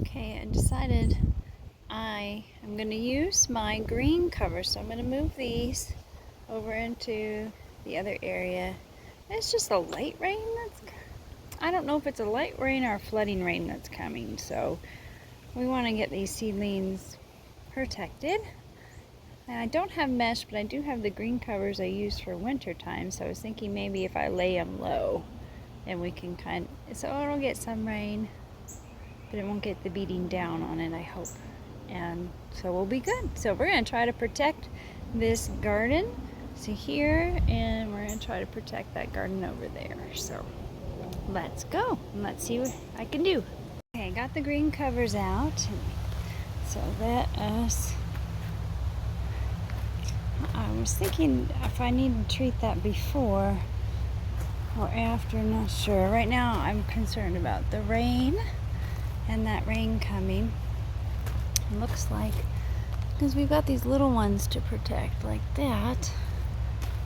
Okay, I decided I am going to use my green cover, so I'm going to move these over into the other area. It's just a light rain I don't know if it's a light rain or a flooding rain that's coming, so we want to get these seedlings protected. And I don't have mesh, but I do have the green covers I use for winter time, so I was thinking maybe if I lay them low, then we can so it'll get some rain, but it won't get the beating down on it, I hope. And so we'll be good. So we're going to try to protect this garden, see here, and we're going to try to protect that garden over there. So let's go and let's see what I can do. Okay, got the green covers out. So I was thinking if I need to treat that before or after, not sure. Right now I'm concerned about the rain and that rain coming. It looks like, because we've got these little ones to protect like that.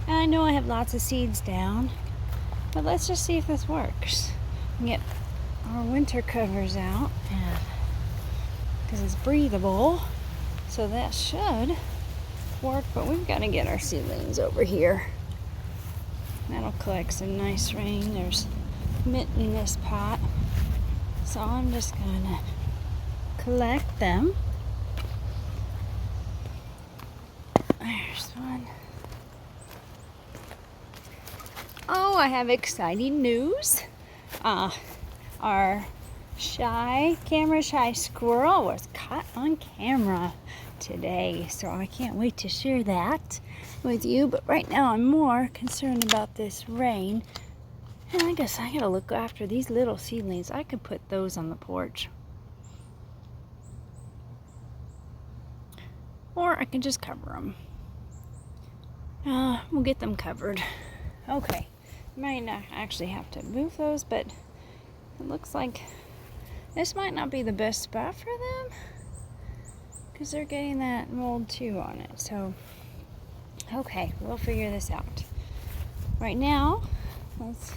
And I know I have lots of seeds down, but let's just see if this works. Get our winter covers out, because it's breathable, so that should work, but we've got to get our seedlings over here. That'll collect some nice rain. There's mint in this pot, so I'm just gonna collect them. There's one. Oh, I have exciting news. Our camera shy squirrel was caught on camera today, so I can't wait to share that with you. But right now I'm more concerned about this rain, and I guess I gotta look after these little seedlings. I could put those on the porch, or I can just cover them. We'll get them covered. Okay, might not actually have to move those, but it looks like this might not be the best spot for them, because they're getting that mold too on it. So, okay, we'll figure this out. Right now, let's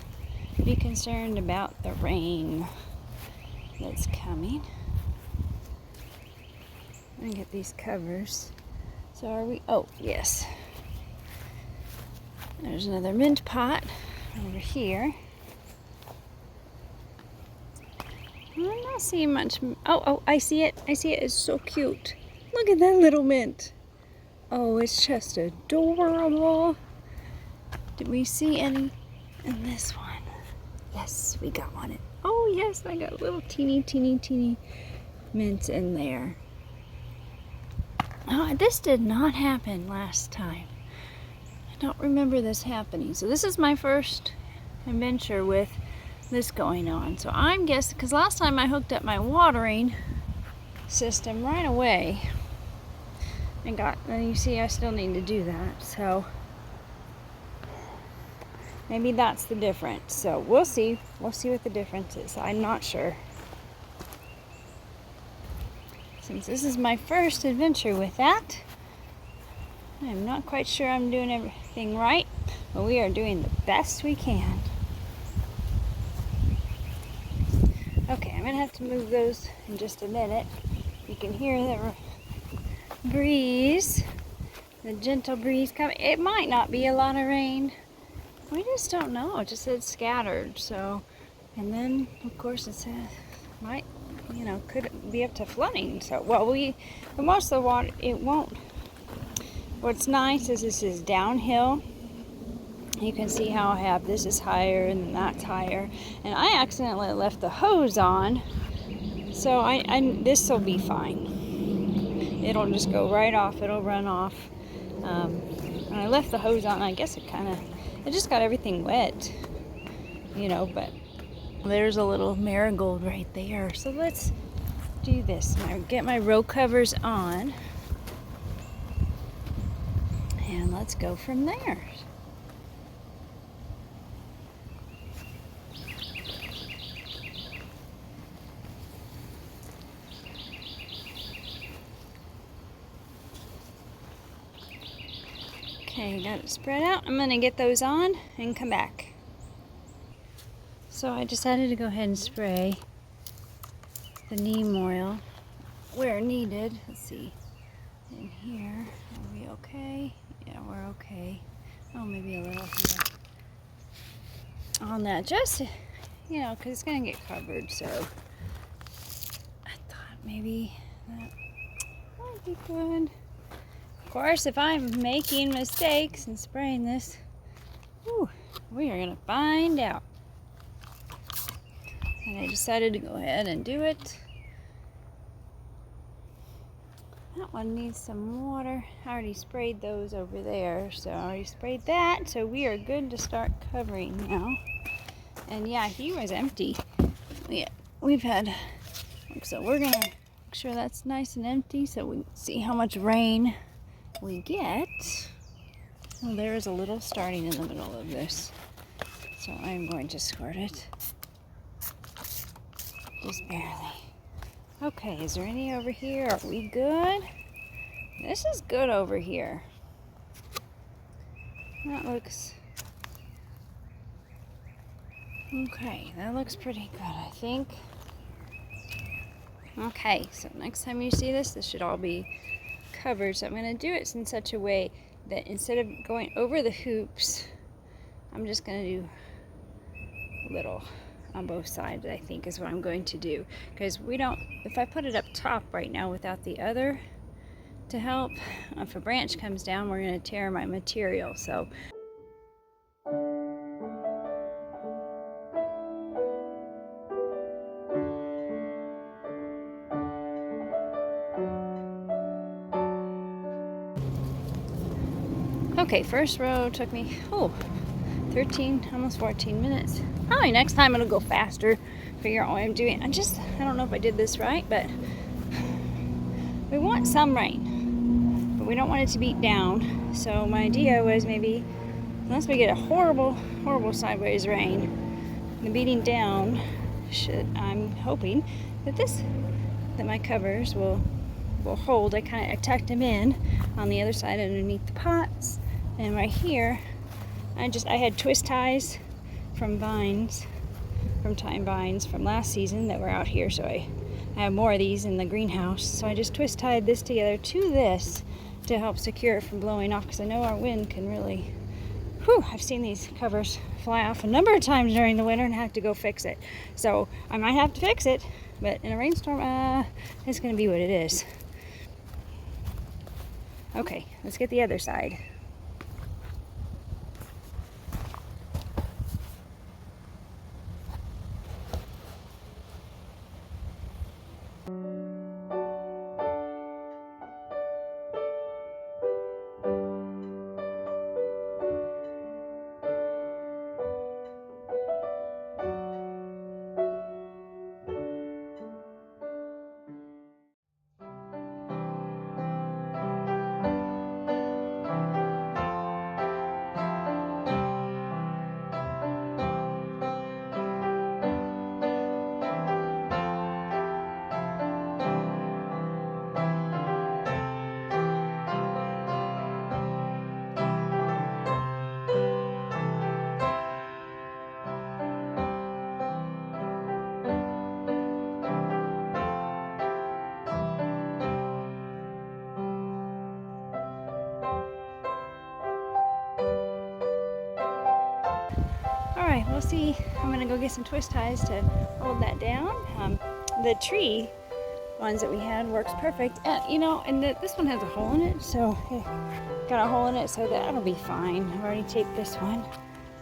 be concerned about the rain that's coming. I'm gonna get these covers. So are we? Oh, yes. There's another mint pot over here. I'm not seeing much. Oh, I see it. I see it. It's so cute. Look at that little mint. Oh, it's just adorable. Did we see any in this one? Yes, we got one. Oh, yes, I got a little teeny mint in there. Oh, this did not happen last time. I don't remember this happening. So this is my first adventure with this going on. So I'm guessing, because last time I hooked up my watering system right away and you see I still need to do that. So maybe that's the difference. So we'll see what the difference is. I'm not sure. Since this is my first adventure with that, I'm not quite sure I'm doing everything right, but we are doing the best we can. Okay, I'm gonna have to move those in just a minute. You can hear the breeze, the gentle breeze coming. It might not be a lot of rain. We just don't know. It just said scattered. So, and then of course it says might, could be up to flooding. So, well, most of the water, it won't. What's nice is this is downhill. You can see how I have this is higher and that's higher, and I accidentally left the hose on, so this will be fine. It'll just go right off. It'll run off. And I left the hose on. I guess it just got everything wet, But there's a little marigold right there. So let's do this. Get my row covers on, and let's go from there. Okay, got it spread out. I'm going to get those on and come back. So I decided to go ahead and spray the neem oil where needed. Let's see. In here, are we okay? Yeah, we're okay. Oh, maybe a little here. On that, just, you know, because it's going to get covered, so I thought maybe that might be good. Of course, if I'm making mistakes and spraying this, whew, we are going to find out. And I decided to go ahead and do it. That one needs some water. I already sprayed those over there, so I already sprayed that, so we are good to start covering now. And yeah, he was empty. Yeah, we've had, so we're gonna make sure that's nice and empty so we can see how much rain we get. Well, there is a little starting in the middle of this, so I'm going to squirt it. Just barely. Okay, is there any over here? Are we good? This is good over here. That looks... okay, that looks pretty good, I think. Okay, so next time you see this, this should all be covered. So I'm going to do it in such a way that instead of going over the hoops, I'm just going to do a little on both sides, I think is what I'm going to do. Because we don't, if I put it up top right now without the other to help, if a branch comes down, we're going to tear my material. So okay, first row took me, 13, almost 14 minutes. Probably next time it'll go faster. Figure out what I'm doing. I don't know if I did this right, but we want some rain, but we don't want it to beat down. So my idea was maybe, unless we get a horrible, horrible sideways rain, the beating down I'm hoping that my covers will hold. I tucked them in on the other side underneath the pots, and right here I had twist ties from vines, from time vines from last season that were out here, so I have more of these in the greenhouse. So I just twist tied this together to this to help secure it from blowing off, because I know our wind can really, I've seen these covers fly off a number of times during the winter and have to go fix it. So I might have to fix it, but in a rainstorm, it's going to be what it is. Okay, let's get the other side. Alright, we'll see. I'm going to go get some twist ties to hold that down. The tree ones that we had works perfect. And this one has a hole in it, so got a hole in it, so that'll be fine. I've already taped this one.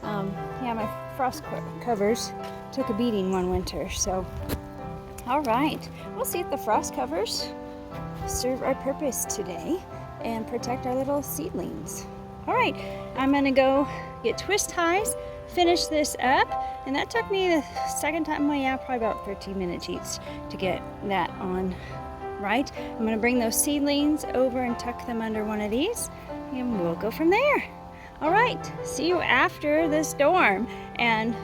Yeah, my frost covers took a beating one winter, so alright. We'll see if the frost covers serve our purpose today and protect our little seedlings. Alright, I'm going to go get twist ties, finish this up, and that took me the second time, well, yeah, probably about 13 minutes each to get that on right. I'm going to bring those seedlings over and tuck them under one of these, and we'll go from there. All right, see you after the storm, and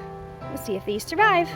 we'll see if these survive.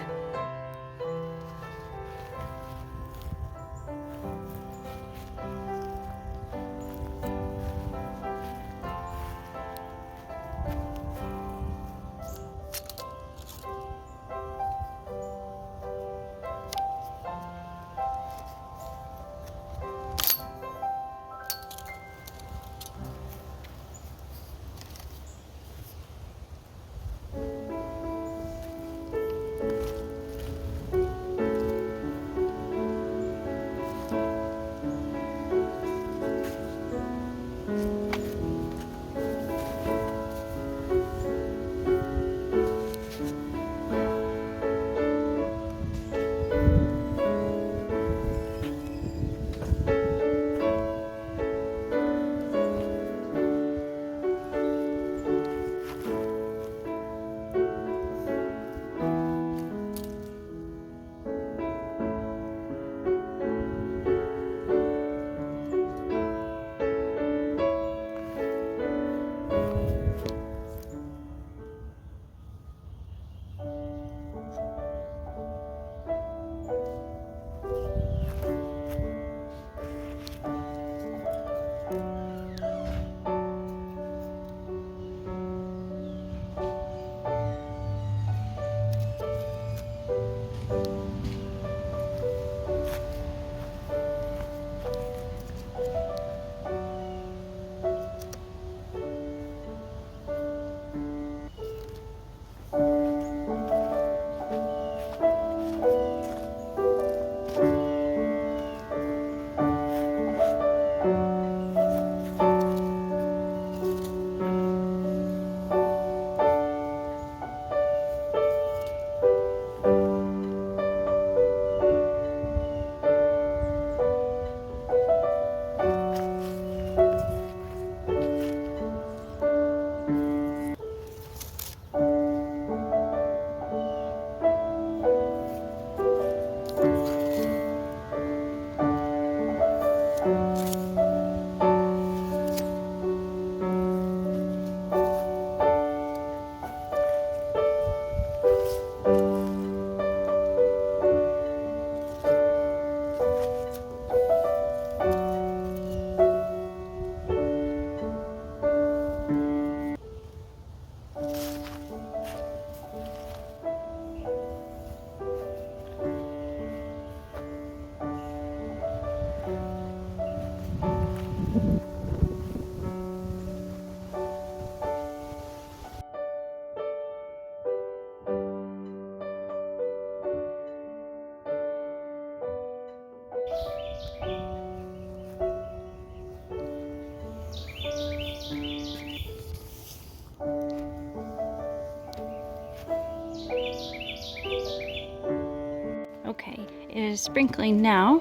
Okay, it is sprinkling now,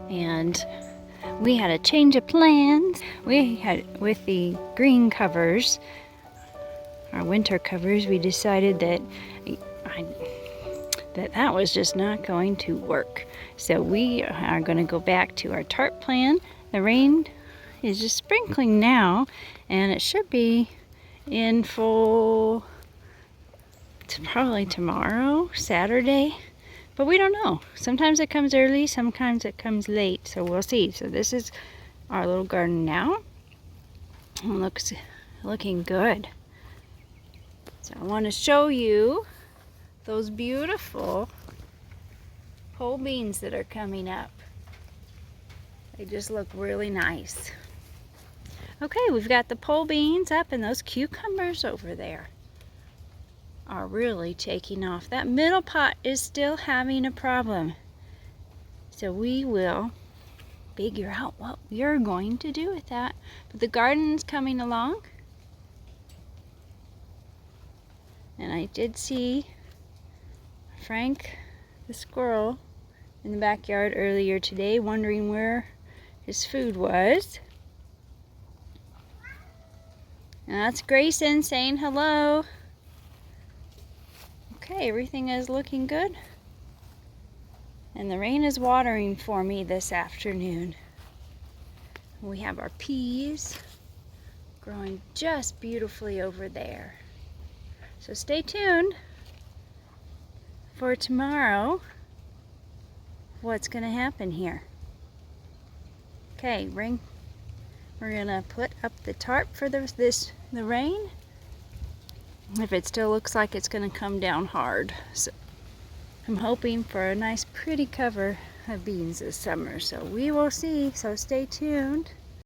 and we had a change of plans. We had, with the green covers, our winter covers, we decided that that was just not going to work. So we are going to go back to our tarp plan. The rain is just sprinkling now, and it should be in full probably tomorrow, Saturday. But we don't know. Sometimes it comes early, sometimes it comes late. So we'll see. So this is our little garden now. It looks looking good. So I want to show you those beautiful pole beans that are coming up. They just look really nice. Okay, we've got the pole beans up, and those cucumbers over there are really taking off. That middle pot is still having a problem. So we will figure out what we're going to do with that. But the garden's coming along. And I did see Frank the squirrel in the backyard earlier today, wondering where his food was. And that's Grayson saying hello. Okay, everything is looking good. And the rain is watering for me this afternoon. We have our peas growing just beautifully over there. So stay tuned for tomorrow what's going to happen here. Okay, we're going to put up the tarp for the rain. If it still looks like it's going to come down hard. So I'm hoping for a nice pretty cover of beans this summer. So we will see. So stay tuned.